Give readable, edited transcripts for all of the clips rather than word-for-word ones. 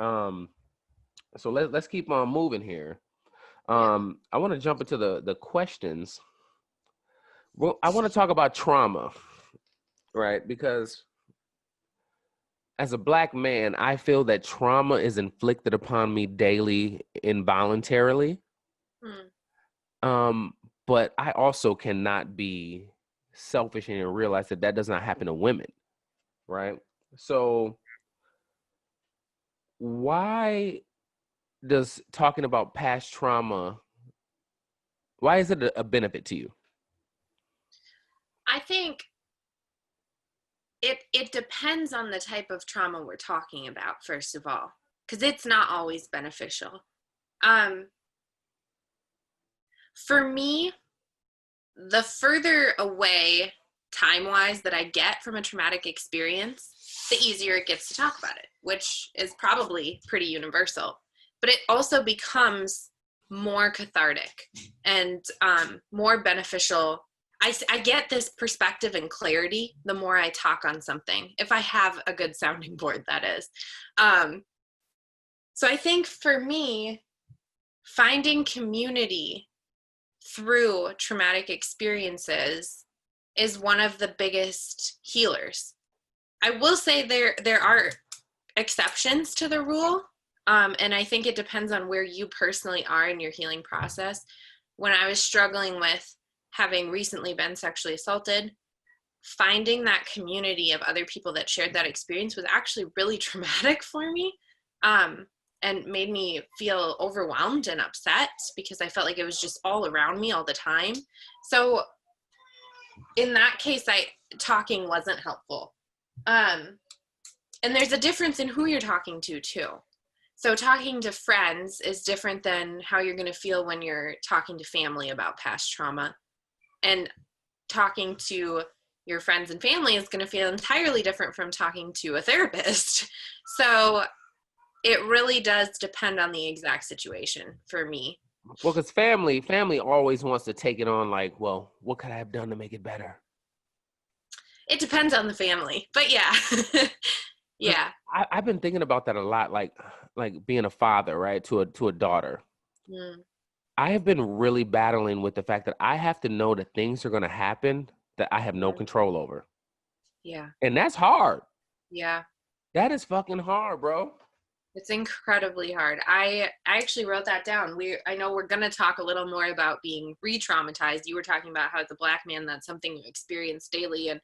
Um, so let's keep on moving here. Yeah. I want to jump into the questions. Well, I want to talk about trauma, right? Because as a Black man, I feel that trauma is inflicted upon me daily involuntarily. Hmm. But I also cannot be selfish and realize that that does not happen to women, right? So why does talking about past trauma, why is it a benefit to you? I think it depends on the type of trauma we're talking about, first of all, because it's not always beneficial. Um, for me, the further away time-wise that I get from a traumatic experience, the easier it gets to talk about it, which is probably pretty universal. But it also becomes more cathartic and more beneficial. I get this perspective and clarity the more I talk on something, if I have a good sounding board, that is. So I think for me, finding community through traumatic experiences is one of the biggest healers. I will say there are exceptions to the rule, and I think it depends on where you personally are in your healing process. When I was struggling with having recently been sexually assaulted, finding that community of other people that shared that experience was actually really traumatic for me. And made me feel overwhelmed and upset because I felt like it was just all around me all the time. So in that case, talking wasn't helpful. And there's a difference in who you're talking to too. So talking to friends is different than how you're going to feel when you're talking to family about past trauma. And talking to your friends and family is going to feel entirely different from talking to a therapist. So it really does depend on the exact situation for me. Well, because family always wants to take it on like, well, what could I have done to make it better? It depends on the family, but yeah. Yeah. I've been thinking about that a lot, like being a father, right, to a daughter. Mm. I have been really battling with the fact that I have to know that things are going to happen that I have no control over. Yeah. And that's hard. Yeah. That is fucking hard, bro. It's incredibly hard. I actually wrote that down. I know we're going to talk a little more about being re-traumatized. You were talking about how as a Black man, that's something you experience daily. And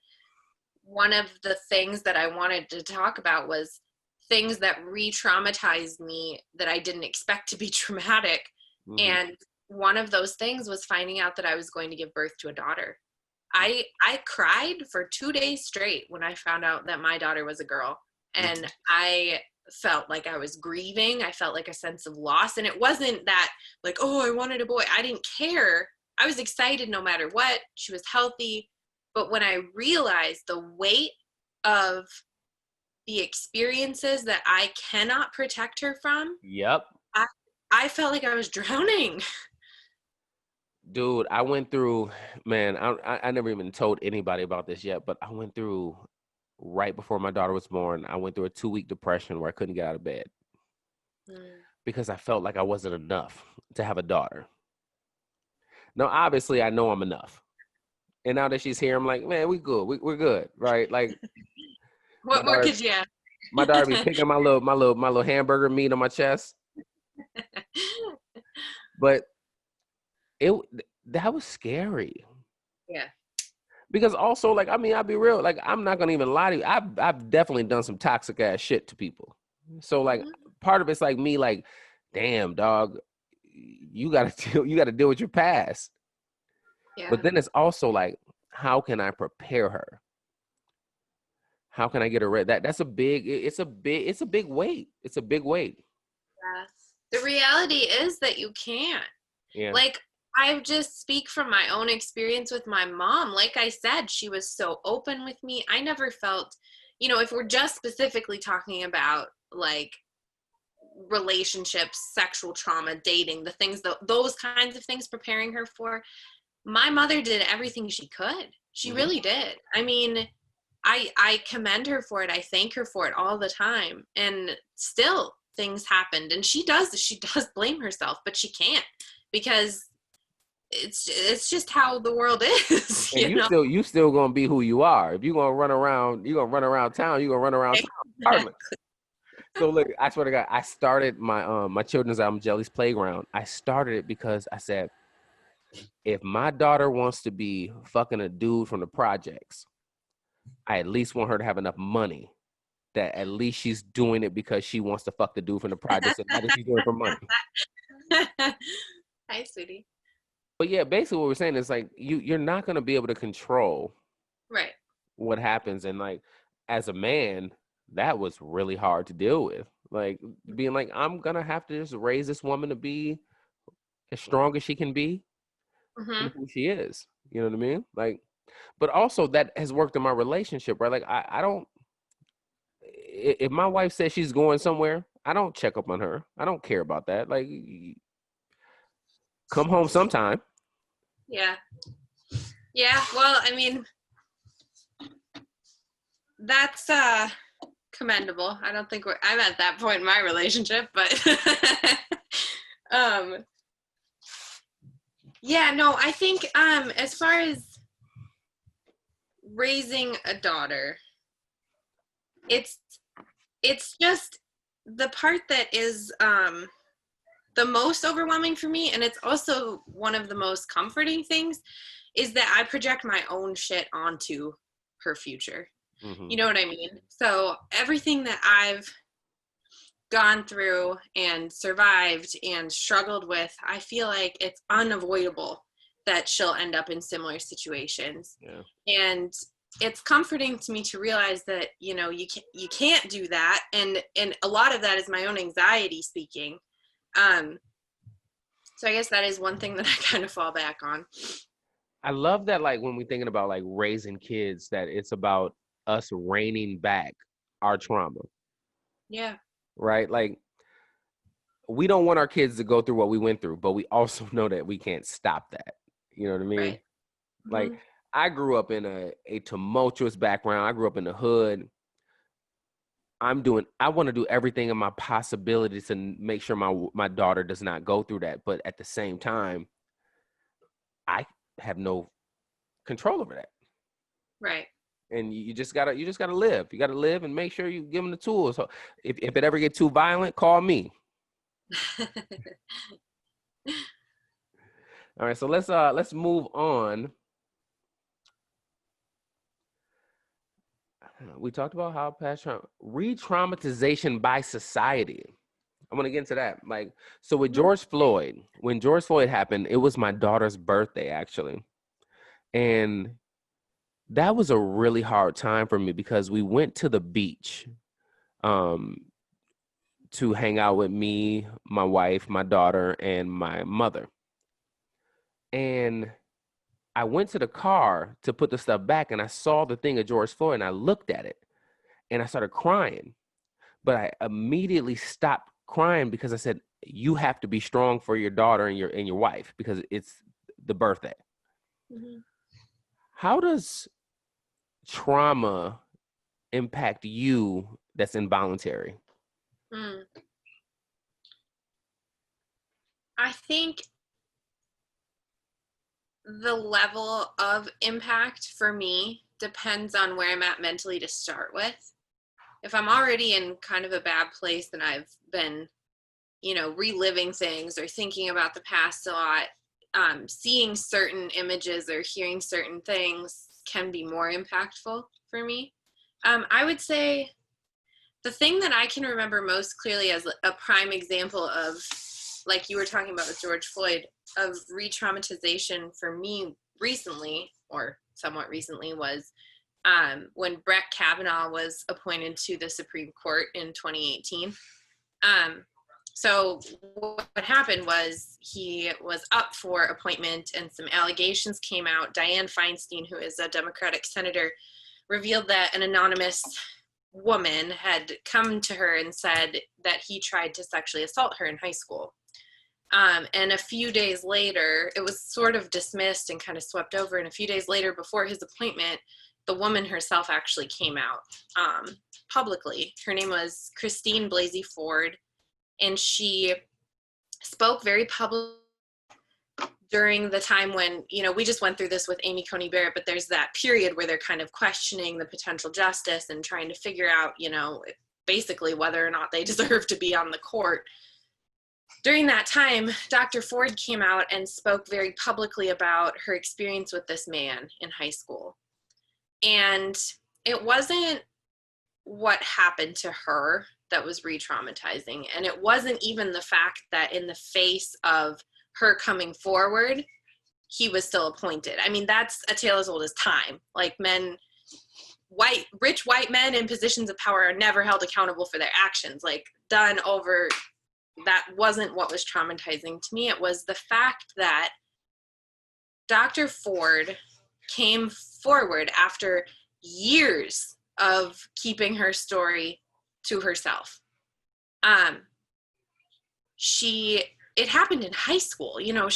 one of the things that I wanted to talk about was things that re-traumatized me that I didn't expect to be traumatic. Mm-hmm. And one of those things was finding out that I was going to give birth to a daughter. I cried for 2 days straight when I found out that my daughter was a girl. And I felt like I was grieving. I felt like a sense of loss. And it wasn't that like, oh, I wanted a boy. I didn't care. I was excited no matter what. She was healthy. But when I realized the weight of the experiences that I cannot protect her from, Yep. I felt like I was drowning. Dude, I went through, man, I never even told anybody about this yet, but I went through, right before my daughter was born, I went through a 2-week depression where I couldn't get out of bed because I felt like I wasn't enough to have a daughter. Now, obviously, I know I'm enough. And now that she's here, I'm like, man, we good. We're good, right? Like, What more could you ask? my daughter be picking my little hamburger meat on my chest. But that was scary. Yeah. Because also, like, I mean, I'll be real. Like, I'm not gonna even lie to you. I've definitely done some toxic ass shit to people. So, like, part of it's like me, like, damn, dog, you gotta deal with your past. Yeah. But then it's also like, how can I prepare her? How can I get her ready? It's a big weight. It's a big weight. Yeah. The reality is that you can't. Yeah. Like, I just speak from my own experience with my mom. Like I said, she was so open with me. I never felt, if we're just specifically talking about like relationships, sexual trauma, dating, the things, those kinds of things, preparing her for, my mother did everything she could. She really did. I mean, I commend her for it. I thank her for it all the time. And still things happened. And she does blame herself, but she can't, because it's just how the world is. And you still gonna be who you are. If you're gonna run around, town, you're gonna run around town regardless. So look, I swear to God, I started my children's album Jelly's Playground. I started it because I said, if my daughter wants to be fucking a dude from the projects, I at least want her to have enough money that at least she's doing it because she wants to fuck the dude from the projects and not that she's doing it for money. Hi, sweetie. But yeah, basically what we're saying is like you're not gonna be able to control Right. what happens. And like as a man, that was really hard to deal with. Like being like, I'm gonna have to just raise this woman to be as strong as she can be and who she is. You know what I mean? Like, but also that has worked in my relationship, right? Like I don't, if my wife says she's going somewhere, I don't check up on her. I don't care about that. Like, come home sometime. Yeah. Yeah. Well, I mean, that's commendable. I don't think I'm at that point in my relationship, but yeah, no, I think as far as raising a daughter, it's just the part that is the most overwhelming for me, and it's also one of the most comforting things, is that I project my own shit onto her future. You know what I mean? So everything that I've gone through and survived and struggled with, I feel like it's unavoidable that she'll end up in similar situations. Yeah. And it's comforting to me to realize that, you know, you can't do that. And a lot of that is my own anxiety speaking. So I guess that is one thing that I kind of fall back on. I love that, like, when we're thinking about, like, raising kids, that it's about us reining back our trauma. Yeah. Right? Like, we don't want our kids to go through what we went through, but we also know that we can't stop that. You know what I mean? Right. Like, I grew up in a tumultuous background. I grew up in the hood. I want to do everything in my possibilities to make sure my daughter does not go through that. But at the same time, I have no control over that. Right. And you just gotta live. You gotta live and make sure you give them the tools. So if it ever get too violent, call me. All right, so let's move on. We talked about how past re-traumatization by society. I want to get into that. Like, so with George Floyd, when George Floyd happened, it was my daughter's birthday, actually. And that was a really hard time for me because we went to the beach to hang out with me, my wife, my daughter, and my mother. And I went to the car to put the stuff back, and I saw the thing of George Floyd, and I looked at it, and I started crying. But I immediately stopped crying because I said, you have to be strong for your daughter and your wife because it's the birthday. How does trauma impact you that's involuntary? I think the level of impact for me depends on where I'm at mentally to start with. If I'm already in kind of a bad place and I've been, you know, reliving things or thinking about the past a lot, seeing certain images or hearing certain things can be more impactful for me. I would say the thing that I can remember most clearly as a prime example of, like you were talking about with George Floyd, of re-traumatization for me recently, or somewhat recently, was when Brett Kavanaugh was appointed to the Supreme Court in 2018. So what happened was he was up for appointment and some allegations came out. Dianne Feinstein, who is a Democratic senator, revealed that an anonymous woman had come to her and said that he tried to sexually assault her in high school. And a few days later, it was sort of dismissed and kind of swept over. And a few days later, before his appointment, the woman herself actually came out publicly. Her name was Christine Blasey Ford. and she spoke very publicly during the time when, you know, we just went through this with Amy Coney Barrett, but there's that period where they're kind of questioning the potential justice and trying to figure out, you know, basically whether or not they deserve to be on the court. During that time, Dr. Ford came out and spoke very publicly about her experience with this man in high school. And it wasn't what happened to her that was re-traumatizing. And it wasn't even the fact that in the face of her coming forward, he was still appointed. I mean, that's a tale as old as time. Like, rich white men in positions of power are never held accountable for their actions. Like, done over. That wasn't what was traumatizing to me. It was the fact that Dr. Ford came forward after years of keeping her story to herself. It happened in high school. You know,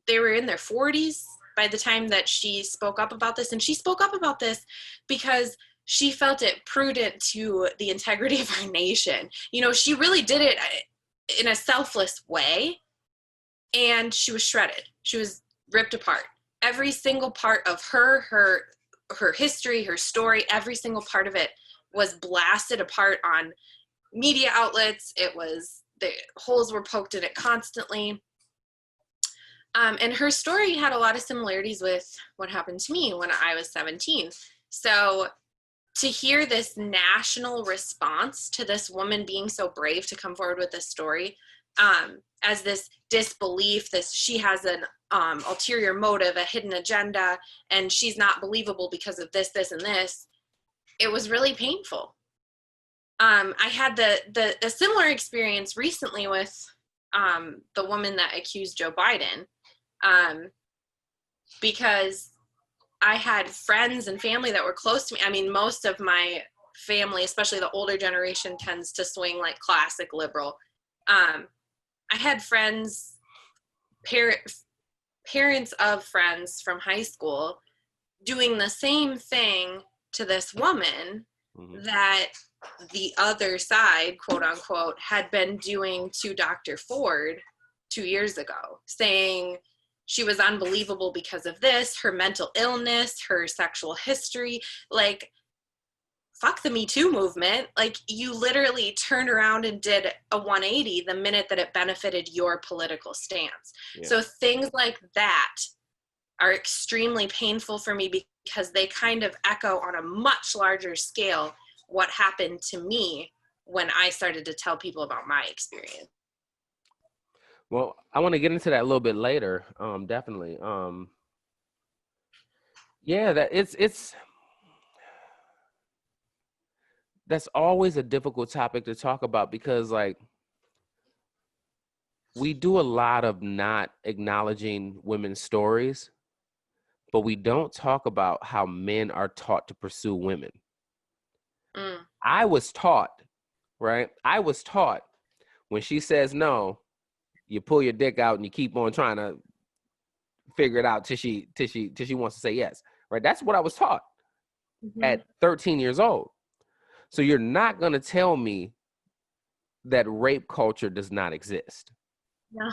they were in their 40s by the time that she spoke up about this. And she spoke up about this because she felt it prudent to the integrity of our nation. You know, she really did it in a selfless way, and she was shredded. She was ripped apart. Every single part of her history, her story, every single part of it was blasted apart on media outlets. The holes were poked in it constantly. And her story had a lot of similarities with what happened to me when I was 17. So to hear this national response to this woman being so brave to come forward with this story, as this disbelief, she has an ulterior motive, a hidden agenda, and she's not believable because of this, this, and this, it was really painful. I had the similar experience recently with the woman that accused Joe Biden, because I had friends and family that were close to me. I mean, most of my family, especially the older generation, tends to swing like classic liberal. I had friends, parents of friends from high school doing the same thing to this woman that the other side, quote unquote, had been doing to Dr. Ford 2 years ago, saying she was unbelievable because of this, her mental illness, her sexual history. Like, fuck the Me Too movement. Like, you literally turned around and did a 180 the minute that it benefited your political stance. Yeah. So things like that are extremely painful for me because they kind of echo on a much larger scale what happened to me when I started to tell people about my experience. Well, I want to get into that a little bit later. Definitely. Yeah, that's always a difficult topic to talk about because, like, we do a lot of not acknowledging women's stories, but we don't talk about how men are taught to pursue women. I was taught, right? I was taught when she says no, you pull your dick out and you keep on trying to figure it out till she wants to say yes, right? That's what I was taught at 13 years old. So you're not going to tell me that rape culture does not exist. No.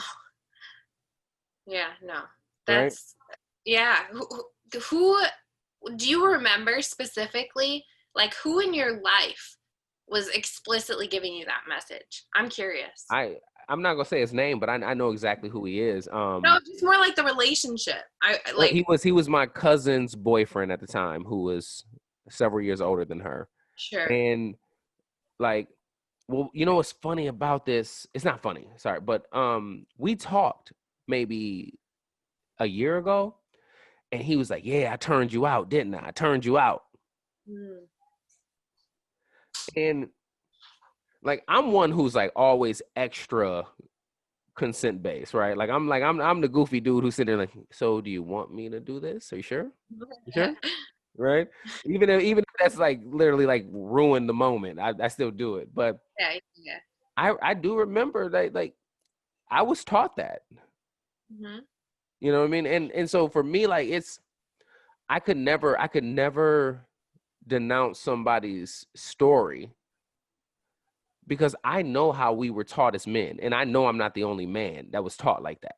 Yeah, no. That's right? Yeah. Who do you remember specifically, like, who in your life was explicitly giving you that message? I'm curious. I'm not gonna say his name, but I know exactly who he is. No, just more like the relationship. Like, he was my cousin's boyfriend at the time, who was several years older than her. Sure. And, like, well, you know what's funny about this? It's not funny, sorry, but we talked maybe a year ago, and he was like, "Yeah, I turned you out, didn't I? I turned you out." And, like, I'm one who's like always extra consent based, right? Like, I'm the goofy dude who's sitting there like, "So do you want me to do this? Are you sure? You sure?" Right? Even if that's like literally like ruin the moment, I still do it. But yeah. I do remember that, like, I was taught that. You know what I mean? And so for me, like, I could never denounce somebody's story because I know how we were taught as men, and I know I'm not the only man that was taught like that.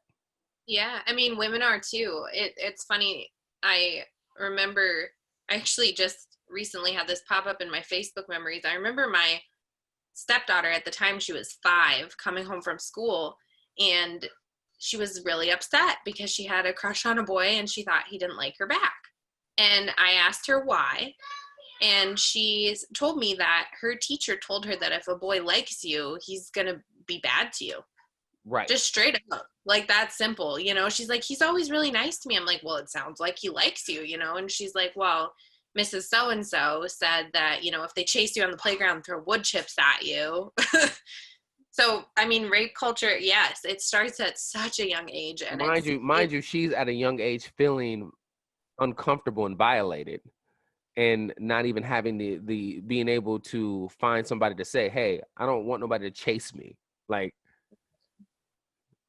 Yeah, I mean, women are too. It's funny. I remember I actually just recently had this pop up in my Facebook memories. I remember my stepdaughter at the time, she was 5, coming home from school, and she was really upset because she had a crush on a boy and she thought he didn't like her back. And I asked her why, and she told me that her teacher told her that if a boy likes you, he's going to be bad to you. Right. Just straight up, like that simple, you know. She's like, he's always really nice to me. I'm like, well, it sounds like he likes you, you know. And she's like, well, Mrs. So and so said that, you know, if they chase you on the playground, throw wood chips at you. So I mean, rape culture, yes, it starts at such a young age, and Mind you, she's at a young age feeling uncomfortable and violated, and not even having the being able to find somebody to say, hey, I don't want nobody to chase me. Like,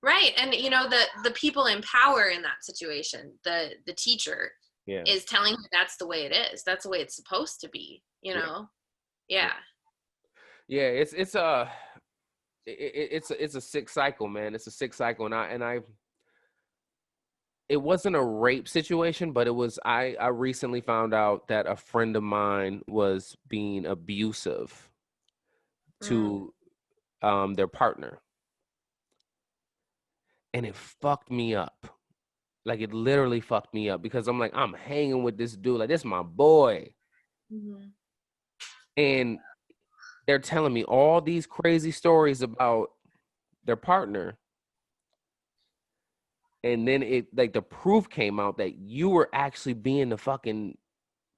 right. And you know, the people in power in that situation, the teacher yeah, is telling her that's the way it is. That's the way it's supposed to be, you know? Yeah. yeah. It's a sick cycle, man. It's a sick cycle, and I it wasn't a rape situation, but it was. I recently found out that a friend of mine was being abusive Mm. to their partner, and it fucked me up. Like, it literally fucked me up because I'm like, I'm hanging with this dude, like, this is my boy, Mm-hmm. and they're telling me all these crazy stories about their partner, and then it, like, the proof came out that you were actually being the fucking Yeah.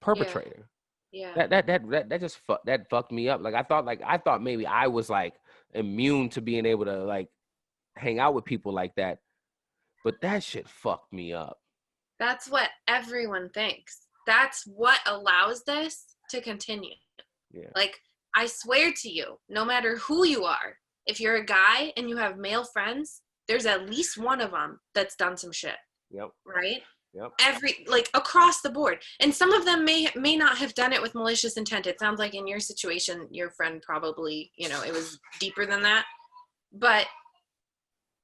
perpetrator. Yeah. That fucked me up. Like, I thought maybe I was like immune to being able to like hang out with people like that, but that shit fucked me up. That's what everyone thinks. That's what allows this to continue. Yeah. Like, I swear to you, no matter who you are, if you're a guy and you have male friends, there's at least one of them that's done some shit. Yep. Right? Yep. Every, like, across the board. And some of them may not have done it with malicious intent. It sounds like in your situation, your friend probably, you know, it was deeper than that. But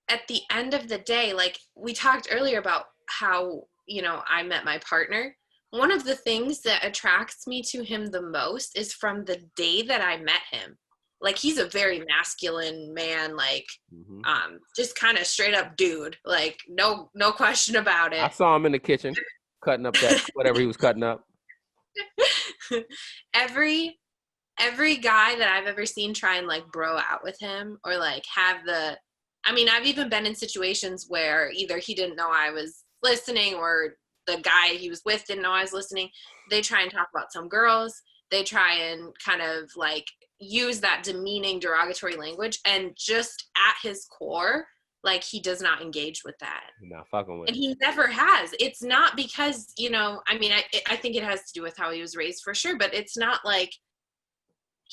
at the end of the day, like we talked earlier about how, you know, I met my partner. One of the things that attracts me to him the most is from the day that I met him. Like, he's a very masculine man, like Mm-hmm. just kind of straight up dude, like no question about I it. saw him in the kitchen cutting up that whatever he was cutting up. every guy that I've ever seen try and like bro out with him, or like have the, I mean, I've even been in situations where either he didn't know I was listening or the guy he was with didn't know I was listening. They try and talk about some girls. They try and kind of like use that demeaning, derogatory language. And just at his core, like, he does not engage with that. Not fucking with And it. he never has. It's not because, you know, I mean, I think it has to do with how he was raised for sure, but it's not like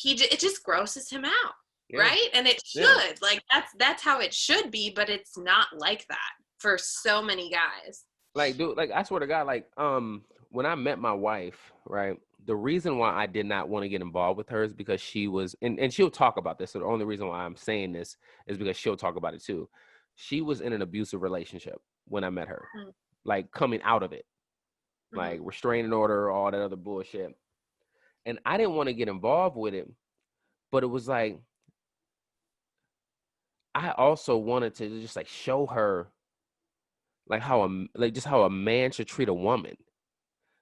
it just grosses him out. Yeah. Right? And it should. Yeah. Like, that's how it should be, but it's not like that for so many guys. Like, dude, like, I swear to God, like, when I met my wife, right, the reason why I did not want to get involved with her is because she was, and she'll talk about this. So the only reason why I'm saying this is because she'll talk about it too. She was in an abusive relationship when I met her, Mm-hmm. like coming out of it, like restraining order, all that other bullshit. And I didn't want to get involved with it, but it was like, I also wanted to just like show her like how a man should treat a woman,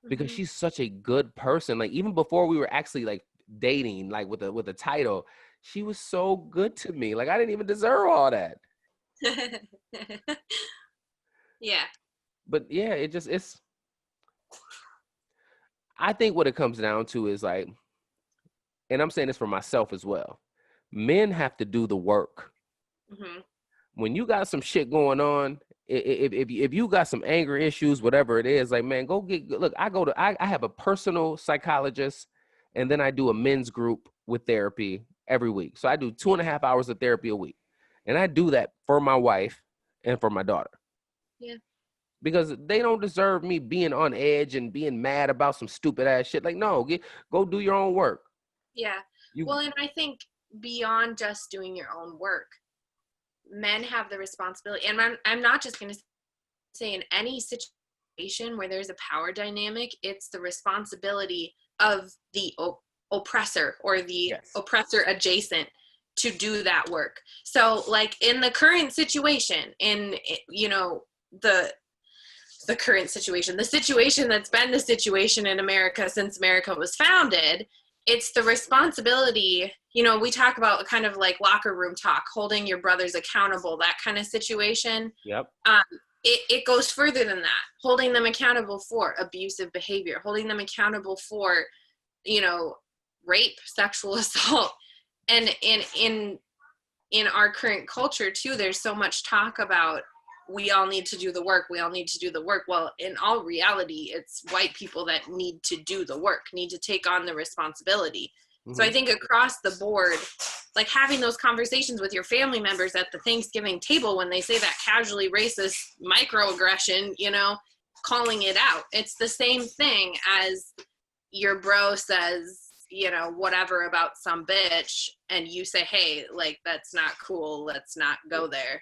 because Mm-hmm. she's such a good person. Like, even before we were actually like dating, like with a title, she was so good to me. Like, I didn't even deserve all that. Yeah. But yeah, I think what it comes down to is like, and I'm saying this for myself as well, men have to do the work. Mm-hmm. When you got some shit going on, if you got some anger issues, whatever it is, like, man, go get, look, I have a personal psychologist, and then I do a men's group with therapy every week. So I do 2.5 hours of therapy a week. And I do that for my wife and for my daughter, Yeah. because they don't deserve me being on edge and being mad about some stupid ass shit. Like, no, go do your own work. Yeah. You Well, and I think beyond just doing your own work. Men have the responsibility, and I'm not just going to say in any situation where there's a power dynamic, it's the responsibility of the oppressor or the Yes. oppressor adjacent to do that work. So like in the current situation, in, you know, the current situation, the situation that's been the situation in America since America was founded, it's the responsibility, you know, we talk about kind of like locker room talk, holding your brothers accountable, that kind of situation. Yep. It goes further than that, holding them accountable for abusive behavior, holding them accountable for, you know, rape, sexual assault. And in our current culture too, there's so much talk about we all need to do the work, we all need to do the work. Well, in all reality, it's white people that need to do the work, need to take on the responsibility. So I think across the board, like having those conversations with your family members at the Thanksgiving table when they say that casually racist microaggression, you know, calling it out. It's the same thing as your bro says, you know, whatever about some bitch, and you say, hey, like, that's not cool, let's not go there.